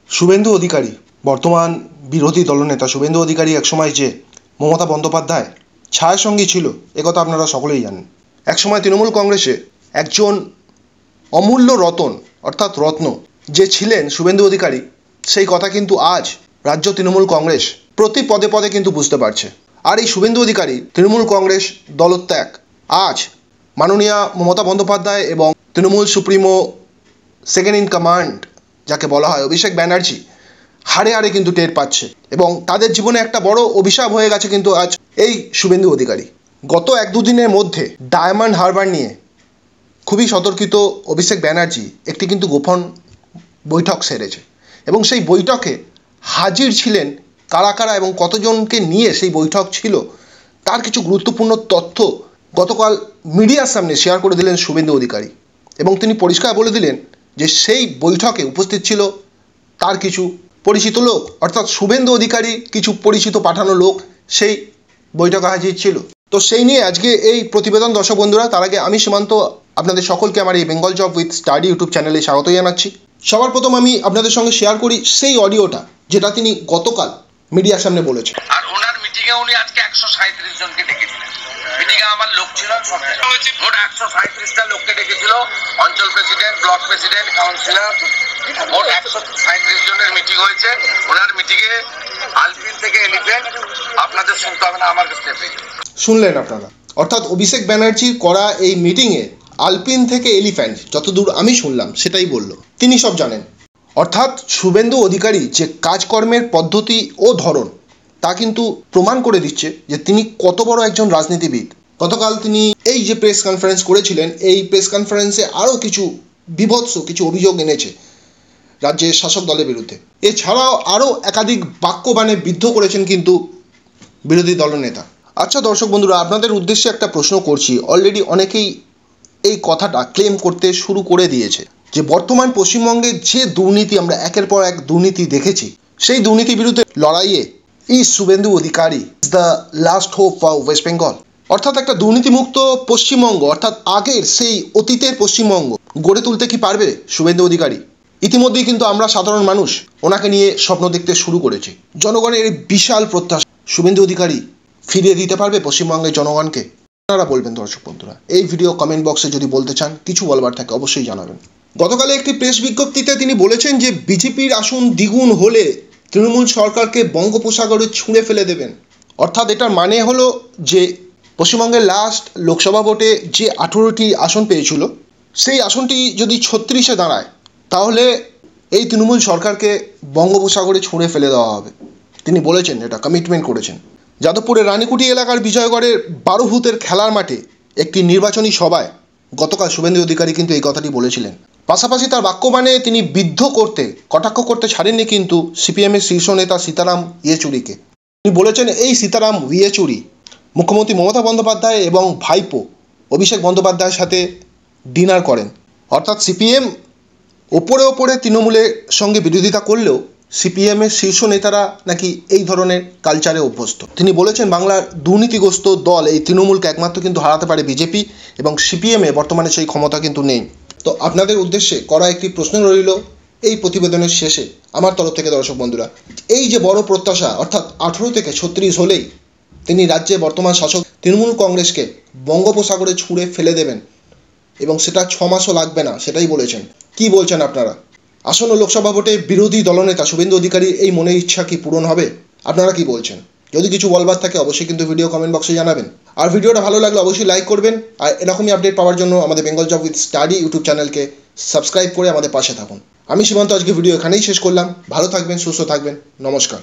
শুভেন্দু অধিকারী বর্তমান বিরোধী দলনেতা শুভেন্দু অধিকারী একসময় যে মমতা বন্দ্যোপাধ্যায় ছায়াসঙ্গী ছিল একথা আপনারা সকলেই জানেন। একসময় তৃণমূল কংগ্রেসে একজন অমূল্য রতন অর্থাৎ রত্ন যে ছিলেন শুভেন্দু অধিকারী, সেই কথা কিন্তু আজ রাজ্য তৃণমূল কংগ্রেস প্রতি পদে পদে কিন্তু বুঝতে পারছে। আর এই শুভেন্দু অধিকারী তৃণমূল কংগ্রেস দলত্যাগ আজ মাননীয়া মমতা বন্দ্যোপাধ্যায় এবং Trinamool supremo second in command যাকে বলা হয় অভিষেক ব্যানার্জি হাড়ে হাড়ে কিন্তু টের পাচ্ছে এবং তাদের জীবনে একটা বড় অভিশাপ হয়ে গেছে কিন্তু আজ এই শুভেন্দু অধিকারী। গত এক দুদিনের মধ্যে ডায়মন্ড হারবার নিয়ে খুবই সতর্কিত অভিষেক ব্যানার্জি একটি কিন্তু গোপন বৈঠক সেরেছে এবং সেই বৈঠকে হাজির ছিলেন কারা কারা এবং কতজনকে নিয়ে সেই বৈঠক ছিল তার কিছু গুরুত্বপূর্ণ তথ্য গতকাল মিডিয়ার সামনে শেয়ার করে দিলেন শুভেন্দু অধিকারী এবং তিনি পরিষ্কার বলে দিলেন যে সেই বৈঠকে উপস্থিত ছিল তার কিছু পরিচিত লোক, অর্থাৎ শুভেন্দু অধিকারী কিছু পরিচিত পাঠানো লোক সেই বৈঠকে হাজির ছিল। তো সেই নিয়ে আজকে এই প্রতিবেদন দর্শক বন্ধুরা। তার আগে আমি সীমান্ত আপনাদের সকলকে আমার এই Bengal job with study YouTube চ্যানেলে স্বাগত জানাচ্ছি। সবার প্রথম আমি আপনাদের সঙ্গে শেয়ার করি সেই অডিওটা যেটা তিনি গতকাল মিডিয়ার সামনে বলেছেন। আর ওনার মিটিংয়ে উনি আজকে 137 জনকে ডেকেছিলেন। মিটিংয়ে আমার লোক ছিল মোট 137টা লোককে ডেকেছিল, অঞ্চল প্রেসিডেন্ট, ব্লক প্রেসিডেন্ট, কাউন্সিলর, মোট 137 জনের মিটিং হয়েছে। ওনার মিটিংয়ে আলপিন থেকে এলিফ্যান্ট আপনাদের শুনতে হবে না, আমার কাছে শুনলেন আপনারা, অর্থাৎ অভিষেক ব্যানার্জির করা এই মিটিংয়ে আলপিন থেকে এলিফ্যান্ট যতদূর আমি শুনলাম সেটাই বলল, তিনি সব জানেন। অর্থাৎ শুভেন্দু অধিকারী যে কাজকর্মের পদ্ধতি ও ধরন তা কিন্তু প্রমাণ করে দিচ্ছে যে তিনি কত বড় একজন রাজনীতিবিদ। গতকাল তিনি এই যে প্রেস কনফারেন্স করেছিলেন, এই প্রেস কনফারেন্সে আরও কিছু বিভৎস কিছু অভিযোগ এনেছে রাজ্যের শাসক দলের বিরুদ্ধে। এছাড়াও আরও একাধিক বাক্যবাণে বিদ্ধ করেছেন কিন্তু বিরোধী দলনেতা। আচ্ছা দর্শক বন্ধুরা, আপনাদের উদ্দেশ্যে একটা প্রশ্ন করছি। অলরেডি অনেকেই এই কথাটা ক্লেম করতে শুরু করে দিয়েছে যে বর্তমান পশ্চিমবঙ্গে যে দুর্নীতি আমরা একের পর এক দুর্নীতি দেখেছি, সেই দুর্নীতির বিরুদ্ধে লড়াইয়ে এই Suvendu Adhikari is the last hope for West Bengal. অর্থাৎ একটা দুর্নীতিমুক্ত পশ্চিমবঙ্গ, অর্থাৎ আগের সেই অতীতের পশ্চিমবঙ্গ গড়ে তুলতে কি পারবে শুভেন্দু অধিকারী? ইতিমধ্যেই কিন্তু আমরা সাধারণ মানুষ ওনাকে নিয়ে স্বপ্ন দেখতে শুরু করেছি। জনগণের এই বিশাল প্রত্যাশা, শুভেন্দু অধিকারী ফিরিয়ে দিতে পারবে পশ্চিমবঙ্গের জনগণকে? আপনারা বলবেন দর্শক বন্ধুরা। এই ভিডিও কমেন্ট বক্সে যদি বলতে চান, কিছু বলবার থাকে অবশ্যই জানাবেন। গতকালে একটি প্রেস বিজ্ঞপ্তিতে তিনি বলেছেন যে বিজেপির আসন দ্বিগুণ হলে তৃণমূল সরকারকে বঙ্গোপসাগরে ছুঁড়ে ফেলে দেবেন। অর্থাৎ এটার মানে হলো যে পশ্চিমবঙ্গের লাস্ট লোকসভা ভোটে যে 18টি আসন পেয়েছিল, সেই আসনটি যদি 36-এ দাঁড়ায় তাহলে এই তৃণমূল সরকারকে বঙ্গোপসাগরে ছুঁড়ে ফেলে দেওয়া হবে। তিনি বলেছেন, এটা কমিটমেন্ট করেছেন। যাদবপুরের রানীকুটি এলাকার বিজয়গড়ের 12 ভূতের খেলার মাঠে একটি নির্বাচনী সভায় গতকাল শুভেন্দু অধিকারী কিন্তু এই কথাটি বলেছিলেন। পাশাপাশি তার বাক্যবাণে তিনি বিদ্ধ করতে, কটাক্ষ করতে ছাড়েননি কিন্তু সিপিএমের শীর্ষ নেতা সীতারাম ইয়েচুরিকে। তিনি বলেছেন এই সীতারাম ইয়েচুরি মুখ্যমন্ত্রী মমতা বন্দ্যোপাধ্যায় এবং ভাইপো অভিষেক বন্দ্যোপাধ্যায়ের সাথে ডিনার করেন। অর্থাৎ সিপিএম ওপরে ওপরে তৃণমূলের সঙ্গে বিরোধিতা করলেও সিপিএমের শীর্ষ নেতারা নাকি এই ধরনের কালচারে অভ্যস্ত। তিনি বলেছেন বাংলার দুর্নীতিগ্রস্ত দল এই তৃণমূলকে একমাত্র কিন্তু হারাতে পারে বিজেপি, এবং সিপিএমে বর্তমানে সেই ক্ষমতা কিন্তু নেই। তো আপনাদের উদ্দেশ্যে করা একটি প্রশ্ন রইল এই প্রতিবেদনের শেষে আমার তরফ থেকে দর্শক বন্ধুরা। এই যে বড় প্রত্যাশা, অর্থাৎ 18 থেকে 36 হলেই তিনি রাজ্যে বর্তমান শাসক তৃণমূল কংগ্রেসকে বঙ্গোপসাগরে ছুঁড়ে ফেলে দেবেন এবং সেটা 6 মাসও লাগবে না, সেটাই বলেছেন। কি বলছেন আপনারা? আসন্ন লোকসভা ভোটে বিরোধী দলনেতা শুভেন্দু অধিকারীর এই মনের ইচ্ছা কি পূরণ হবে? আপনারা কি বলছেন? যদি কিছু বলবার থাকে অবশ্যই কিন্তু ভিডিও কমেন্ট বক্সে জানাবেন। আর ভিডিওটা ভালো লাগলে অবশ্যই লাইক করবেন। আর এরকমই আপডেট পাওয়ার জন্য আমাদের Bengal job with study YouTube চ্যানেলকে সাবস্ক্রাইব করে আমাদের পাশে থাকুন। আমি সীমান্ত আজকে ভিডিও এখানেই শেষ করলাম। ভালো থাকবেন, সুস্থ থাকবেন, নমস্কার।